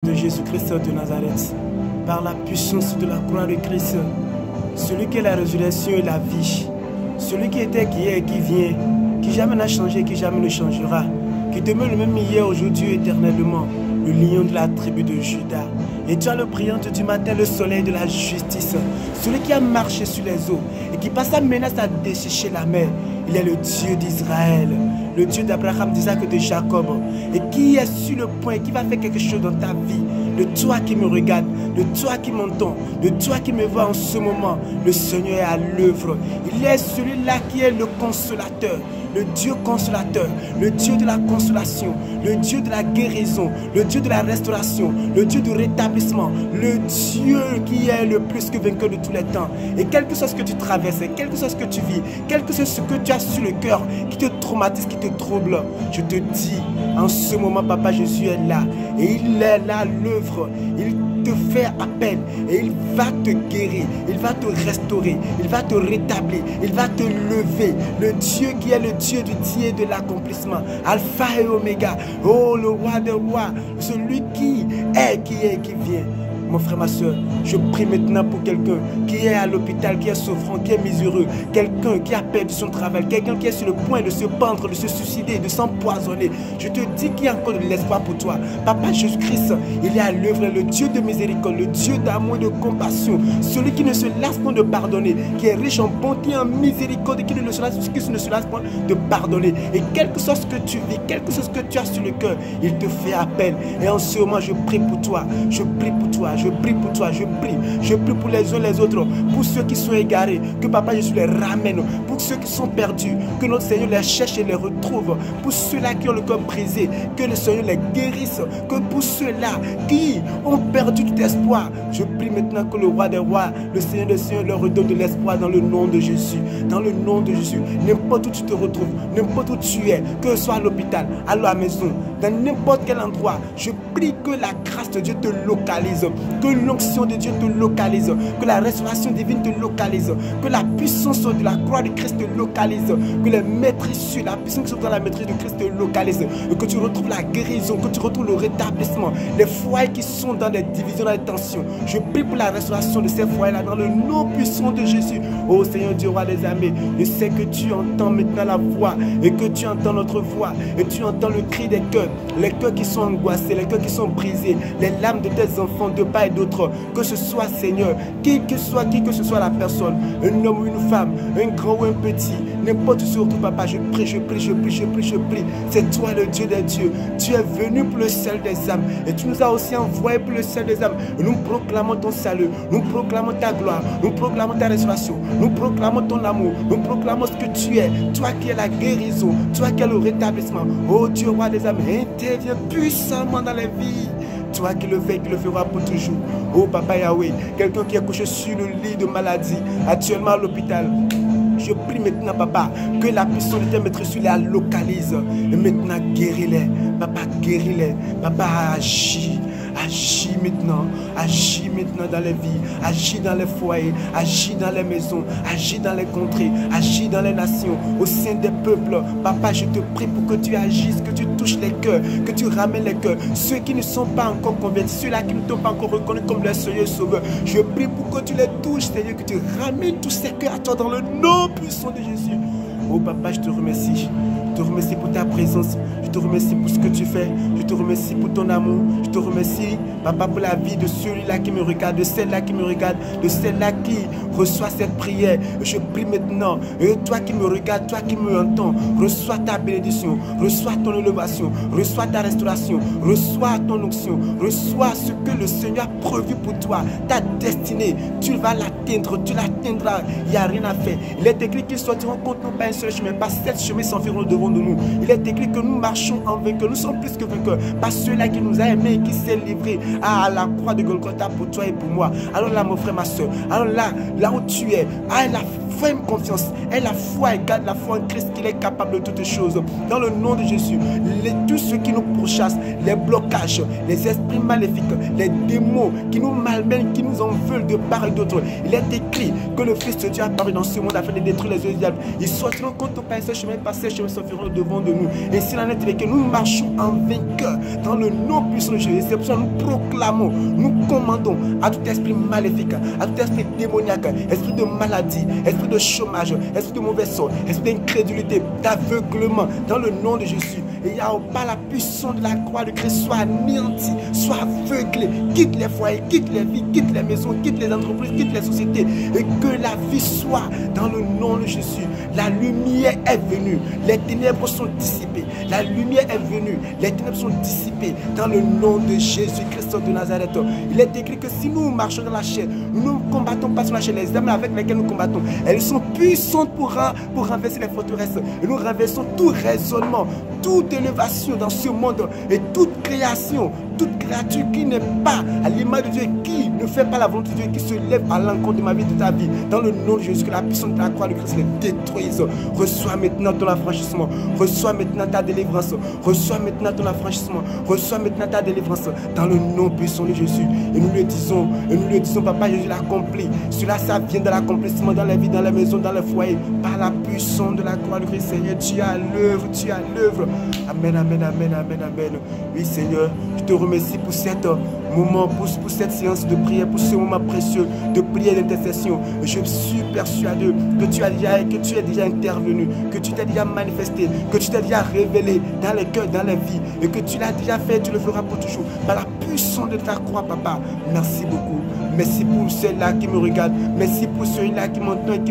De Jésus-Christ de Nazareth, par la puissance de la croix de Christ, celui qui est la résurrection et la vie, celui qui était, qui est et qui vient, qui jamais n'a changé, qui jamais ne changera, qui demeure le même hier, aujourd'hui, éternellement, le lion de la tribu de Juda. Étoile brillante du matin, le soleil de la justice, celui qui a marché sur les eaux et qui par sa menace à dessécher la mer. Il est le Dieu d'Israël, le Dieu d'Abraham, d'Isaac et de Jacob, et qui est sur le point, qui va faire quelque chose dans ta vie. De toi qui me regarde, de toi qui m'entends, de toi qui me vois en ce moment, le Seigneur est à l'œuvre. Il est celui-là qui est le consolateur, le Dieu consolateur, le Dieu de la consolation, le Dieu de la guérison, le Dieu de la restauration, le Dieu du rétablissement, le Dieu qui est le plus que vainqueur de tous les temps. Et quel que soit ce que tu traverses, quel que soit ce que tu vis, quel que soit ce que tu as sur le cœur qui te traumatise, qui te trouble, je te dis, en ce moment, Papa Jésus est là. Et il est là à l'œuvre. Il te fait appel et il va te guérir, il va te restaurer, il va te rétablir, il va te lever. Le Dieu qui est le Dieu du dieu et de l'accomplissement, Alpha et Oméga, oh le roi des rois, celui qui est et qui vient. Mon frère, ma soeur, je prie maintenant pour quelqu'un qui est à l'hôpital, qui est souffrant, qui est miséreux, quelqu'un qui a perdu son travail, quelqu'un qui est sur le point de se pendre, de se suicider, de s'empoisonner. Je te dis qu'il y a encore de l'espoir pour toi. Papa Jésus-Christ, il est à l'œuvre, le Dieu de miséricorde, le Dieu d'amour et de compassion, celui qui ne se lasse pas de pardonner, qui est riche en bonté, en miséricorde, et qui ne se lasse pas de pardonner. Et quel que soit ce que tu vis, quel que soit ce que tu as sur le cœur, il te fait appel. Et en ce moment, je prie pour toi, je prie pour toi. Je prie pour toi, je prie pour les uns les autres, pour ceux qui sont égarés, que Papa Jésus les ramène, pour ceux qui sont perdus, que notre Seigneur les cherche et les retrouve, pour ceux-là qui ont le cœur brisé, que le Seigneur les guérisse, que pour ceux-là qui ont perdu tout espoir, je prie maintenant que le roi des rois, le Seigneur des Seigneurs leur redonne de l'espoir dans le nom de Jésus, dans le nom de Jésus, n'importe où tu te retrouves, n'importe où tu es, que ce soit à l'hôpital, à la maison, dans n'importe quel endroit, je prie que la grâce de Dieu te localise, que l'onction de Dieu te localise, que la restauration divine te localise, que la puissance de la croix de Christ te localise, que les maîtrises sur la puissance qui sont dans la maîtrise de Christ te localise, que tu retrouves la guérison, que tu retrouves le rétablissement, les foyers qui sont dans des divisions, dans les tensions. Je prie pour la restauration de ces foyers-là dans le nom puissant de Jésus. Oh Seigneur Dieu, roi des armées, je sais que tu entends maintenant la voix et que tu entends notre voix et tu entends le cri des cœurs, les cœurs qui sont angoissés, les cœurs qui sont brisés, les larmes de tes enfants de part et d'autre, que ce soit Seigneur, qui que ce soit la personne, un homme ou une femme, un grand ou un petit, n'importe où sur tout, Papa, je prie, c'est toi le Dieu des dieux, tu es venu pour le salut des âmes et tu nous as aussi envoyé pour le salut des âmes. Nous proclamons ton salut, nous proclamons ta gloire, nous proclamons ta restauration, nous proclamons ton amour, nous proclamons ce que tu es, toi qui es la guérison, toi qui es le rétablissement. Oh Dieu, roi des âmes, interviens puissamment dans les vies. Toi qui le fais, qui le fera pour toujours. Oh Papa Yahweh, quelqu'un qui est couché sur le lit de maladie, actuellement à l'hôpital, je prie maintenant, Papa, que la puissance de tes maîtrises la localise. Et maintenant, guéris-les. Papa, guéris-les. Papa, agis. Agis maintenant dans les vies, agis dans les foyers, agis dans les maisons, agis dans les contrées, agis dans les nations, au sein des peuples. Papa, je te prie pour que tu agisses, que tu touches les cœurs, que tu ramènes les cœurs, ceux qui ne sont pas encore convertis, ceux-là qui ne t'ont pas encore reconnu comme leur Seigneur Sauveur. Je prie pour que tu les touches, Seigneur, que tu ramènes tous ces cœurs à toi dans le nom puissant de Jésus. Oh Papa, je te remercie. Je te remercie pour ta présence. Je te remercie pour ce que tu fais. Je te remercie pour ton amour. Je te remercie, Papa, pour la vie de celui-là qui me regarde, de celle-là qui me regarde, de celle-là qui reçoit cette prière. Je prie maintenant. Et toi qui me regardes, toi qui me entends, reçois ta bénédiction, reçois ton élévation, reçois ta restauration, reçois ton onction, reçois ce que le Seigneur a prévu pour toi. Ta destinée, tu vas l'atteindre, tu l'atteindras. Il n'y a rien à faire. Il est écrit qu'ils sortiront contre nous par un seul chemin, par sept chemins s'enfuiront devant de nous. Il est écrit que nous marchons en vainqueur, nous sommes plus que vainqueurs par celui-là qui nous a aimés et qui s'est livré à la croix de Golgotha pour toi et pour moi. Alors là, mon frère, ma soeur, alors là où tu es, la ferme confiance, aie la foi et garde la foi en Christ qu'il est capable de toutes choses. Dans le nom de Jésus, tous ceux qui nous pourchassent, les blocages, les esprits maléfiques, les démons qui nous malmènent, qui nous en veulent de part et d'autre. Il est écrit que le Fils de Dieu a apparu dans ce monde afin de détruire les œuvres du diable. Ils sortiront contre par ce chemin, par ces chemins s'enfuiront devant de nous. Et s'il en est avec que nous marchons en vainqueur dans le nom puissant de Jésus. C'est pour ça que nous proclamons, nous commandons à tout esprit maléfique, à tout esprit démoniaque, esprit de maladie, esprit de chômage, esprit de mauvais sort, esprit d'incrédulité, d'aveuglement, dans le nom de Jésus. Et par la puissance de la croix de Christ, soit anéanti, soit aveuglé, quitte les foyers, quitte les vies, quitte les maisons, quitte les entreprises, quitte les sociétés, et que la vie soit dans le nom de Jésus. La lumière est venue, les ténèbres sont dissipées, la lumière est venue, les ténèbres sont dissipées dans le nom de Jésus-Christ de Nazareth. Il est écrit que si nous marchons dans la chair, nous ne combattons pas sur la chair. Les armes avec lesquelles nous combattons, elles sont puissantes pour renverser les forteresses. Et nous renversons tout raisonnement, toute élévation dans ce monde et toute création, toute créature qui n'est pas à l'image de Dieu, qui ne fait pas la volonté de Dieu, qui se lève à l'encontre de ma vie, de ta vie. Dans le nom de Jésus, que la puissance de la croix de Christ les détruise. Reçois maintenant ton affranchissement. Reçois maintenant ta délivrance. Reçois maintenant ton affranchissement. Reçois maintenant ta délivrance. Dans le nom puissant de Jésus. Et nous le disons, Papa Jésus l'a accompli. Cela, ça vient de l'accomplissement dans la vie, dans la maison, dans le foyer. Par la puissance de la croix de Christ, Seigneur, tu es à l'œuvre, tu es à l'œuvre. Amen, amen, amen, amen, amen. Oui, Seigneur, je te remercie pour cet moment, pour cette séance de prière, pour ce moment précieux de prière d'intercession. Je suis persuadé que tu es déjà intervenu, que tu t'es déjà manifesté, que tu t'es déjà révélé dans les cœurs, dans les vies, et que tu l'as déjà fait, tu le feras pour toujours. Par la puissance de ta croix, Papa, merci beaucoup. Merci pour ceux-là qui me regardent. Merci pour ceux-là qui m'entendent.